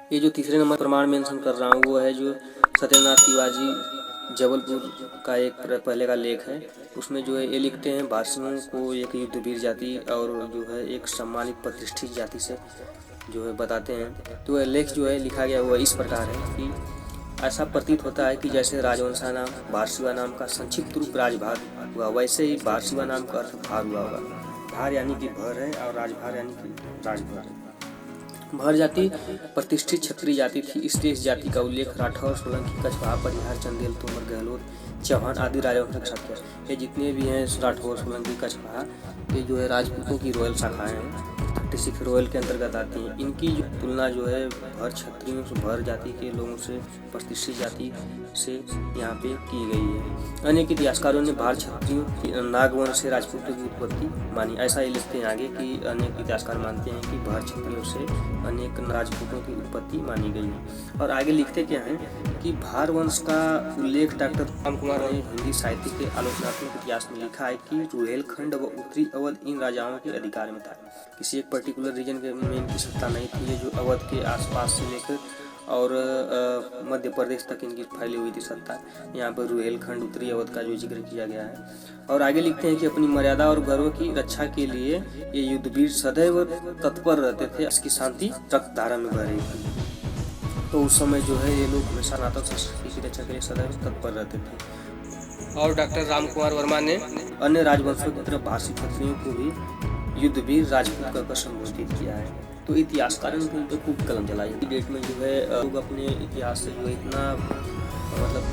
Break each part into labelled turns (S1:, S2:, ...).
S1: ये जो तीसरे नंबर प्रमाण मेंशन कर रहा हूँ वो है जो सत्येंद्रनाथ तिवारी जबलपुर का एक पहले का लेख है। उसमें जो है ये लिखते हैं, भारतीयों को एक युद्धवीर जाति और जो है एक सम्मानित प्रतिष्ठित जाति से जो है बताते हैं। तो यह लेख जो है लिखा गया हुआ इस प्रकार है कि ऐसा प्रतीत होता है कि जैसे राजवंशा नाम भारशिवा नाम का संक्षिप्त रूप राजभार हुआ, वैसे ही भारशिवा नाम का अर्थ भार हुआ होगा। भार यानी कि भर है और राजभार यानी कि राजभार है। भर जाति प्रतिष्ठित क्षत्रिय जाति थी, इसलिए इस जाति का उल्लेख राठौर, सोलंकी, कछवाहा, परिहार, चंदेल, तोमर, गहलोत, चौहान आदि राजवंशों के साथ किया। ये जितने भी हैं राठौर, सोलंकी, कछवाहा, ये जो है राजपूतों की रॉयल शाखाएं हैं, 36 रॉयल के अंतर्गत आती हैं। इनकी जो तुलना जो है भर क्षत्रियों से, भर जाति के लोगों से, प्रतिष्ठित जाति से यहाँ पे की गई है। अनेक इतिहासकारों ने भार क्षत्रियों की नागवंश से राजपूतों की उत्पत्ति मानी। ऐसा ही लिखते हैं आगे कि अनेक इतिहासकार मानते हैं कि भार क्षत्रियों से अनेक राजपूतों की उत्पत्ति मानी गई है। और आगे लिखते क्या हैं कि भार वंश का उल्लेख डॉक्टर राम कुमार ने हिंदी साहित्य के आलोचनात्मक इतिहास में लिखा है कि रुहेलखंड व उत्तरी अवध इन राजाओं के अधिकार में था। किसी एक पर्टिकुलर रीजन के में इनकी सत्ता नहीं थी। ये जो अवध के आसपास से लेकर और मध्य प्रदेश तक इनकी फैली हुई थी सत्ता। यहाँ पर रुहेलखंड, उत्तरी अवध का जो जिक्र किया गया है। और आगे लिखते हैं कि अपनी मर्यादा और गर्व की रक्षा के लिए ये युद्धवीर सदैव तत्पर रहते थे, इसकी शांति रक्तधारा में बह रही थी। तो उस समय जो है ये लोग हमेशा सनातन संस्कृति की रक्षा के लिए सदैव तत्पर रहते थे। और डॉक्टर राम कुमार वर्मा ने अन्य राजवंशों की तरफ भाषी क्षत्रियों को भी युद्धवीर राजपूत कहकर संबोधित किया है। तो इतिहासकारों ने उन पर खूब कलम चलाई। डेट में जो है लोग अपने इतिहास से जो इतना मतलब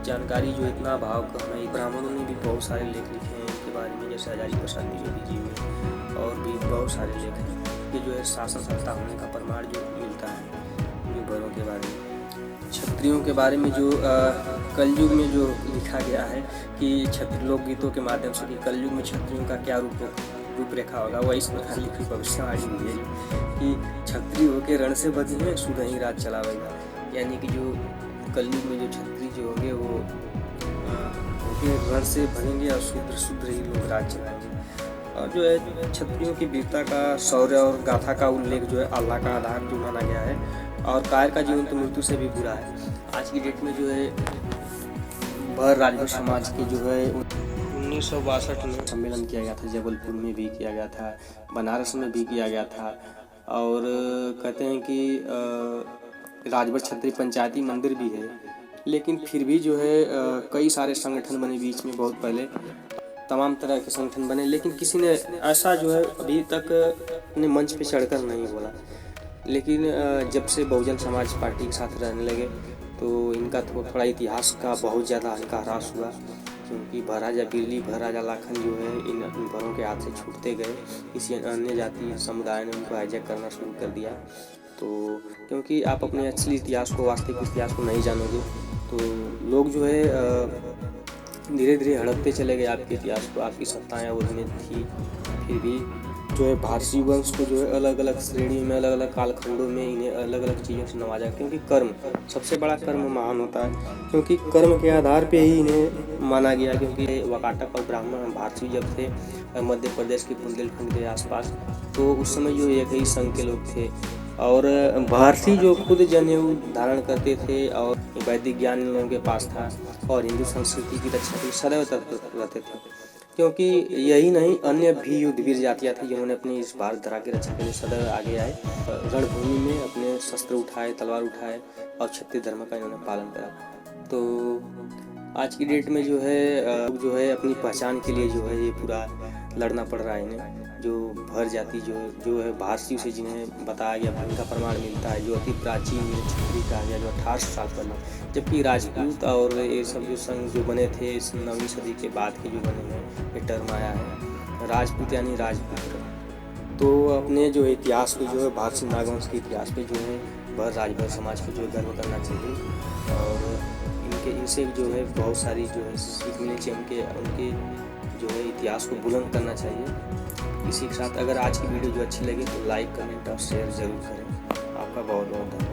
S1: जानकारी जो इतना भाव करना है। ब्राह्मणों ने भी बहुत सारे लेख लिखे हैं इनके बारे में, जैसे आजादी प्रसाद द्विवेदी जी में, और भी बहुत सारे लेख हैं कि जो है शासन सत्ता होने का प्रमाण जो मिलता है युद्धों के बारे में। क्षत्रियों के बारे में जो कलयुग में जो लिखा गया है कि क्षत्रिय लोकगीतों के माध्यम से कि कलयुग में क्षत्रियों का क्या रूपरेखा होगा, वह इस प्रकार लिखी भविष्यवाणी हुई है कि क्षत्रिय होकर रण से बधी है, शुद्ध ही राज चलावेगा। यानी कि जो कलयुग में जो क्षत्रिय जो होंगे वो रण से भरेंगे और शुद्ध ही लोग राज चलाएंगे। और जो है क्षत्रियों की वीरता का, शौर्य और गाथा का उल्लेख जो है अल्लाह का आधार जो माना गया है। और कायर का जीवन तो मृत्यु से भी बुरा है। आज की डेट में जो है भर राजपूत समाज के जो है 1962 में सम्मेलन किया गया था, जबलपुर में भी किया गया था, बनारस में भी किया गया था। और कहते हैं कि राजभर क्षत्रिय पंचायती मंदिर भी है। लेकिन फिर भी जो है कई सारे संगठन बने बीच में, बहुत पहले तमाम तरह के संगठन बने, लेकिन किसी ने ऐसा जो है अभी तक अपने मंच पे चढ़कर नहीं बोला। लेकिन जब से बहुजन समाज पार्टी के साथ रहने लगे तो इनका थोड़ा इतिहास का बहुत ज़्यादा इनका ह्रास हुआ, क्योंकि भराजा बिरली, भराजा लाखन जो है इन भरों के हाथ से छूटते गए। इसी अन्य जाति समुदाय ने उनको हाईजैक करना शुरू कर दिया। तो क्योंकि आप अपने असली इतिहास को, वास्तविक इतिहास को नहीं जानोगे तो लोग जो है धीरे धीरे हड़पते चले गए आपके इतिहास को। आपकी सत्ताएं उनमें थी, फिर भी जो है भारतीय वंश को जो है अलग अलग श्रेणी में, अलग अलग कालखंडों में इन्हें अलग अलग चीज़ों से नवाजा। क्योंकि कर्म सबसे बड़ा कर्म महान होता है, क्योंकि कर्म के आधार पे ही इन्हें माना गया। क्योंकि वाकाटक और ब्राह्मण भारतीय जब थे मध्य प्रदेश के बुंदेलखंड के आसपास, तो उस समय जो एक ही संघ के लोग थे। और भारतीय जो खुद जनेऊ धारण करते थे और वैदिक ज्ञान इन लोगों के पास था, और हिंदू संस्कृति की रक्षा के लिए सदैव तत्पर रहते थे। क्योंकि यही नहीं, अन्य भी युद्धवीर जातियाँ थी जिन्होंने अपनी इस भारत धरा की रक्षा के लिए सदैव आगे आए, रणभूमि में अपने शस्त्र उठाए, तलवार उठाए और क्षत्रिय धर्म का इन्होंने पालन करा। तो आज की डेट में जो है अपनी पहचान के लिए जो है ये पूरा लड़ना पड़ रहा है इन्हें। जो भर जाति जो है भारतीयों से जिन्हें बताया गया, इनका प्रमाण मिलता है, जो अति प्राचीन क्षत्रिय कहा गया, जो 1800 साल पहले। जबकि राजपूत और ये सब जो संघ जो बने थे इस 9वीं सदी के बाद के जो बने हैं, ये टर्म आया है राजपूत यानी राजपुत्र। तो अपने जो इतिहास पे जो है भारतीय नागवंश के इतिहास पे जो है भर राजभर समाज को जो है गर्व करना चाहिए। और इनसे जो है बहुत सारी जो है सीख मिलनी चाहिए, उनके जो है इतिहास को बुलंद करना चाहिए। इसी के साथ अगर आज की वीडियो जो अच्छी लगी तो लाइक, कमेंट और शेयर ज़रूर करें। आपका बहुत बहुत धन्यवाद।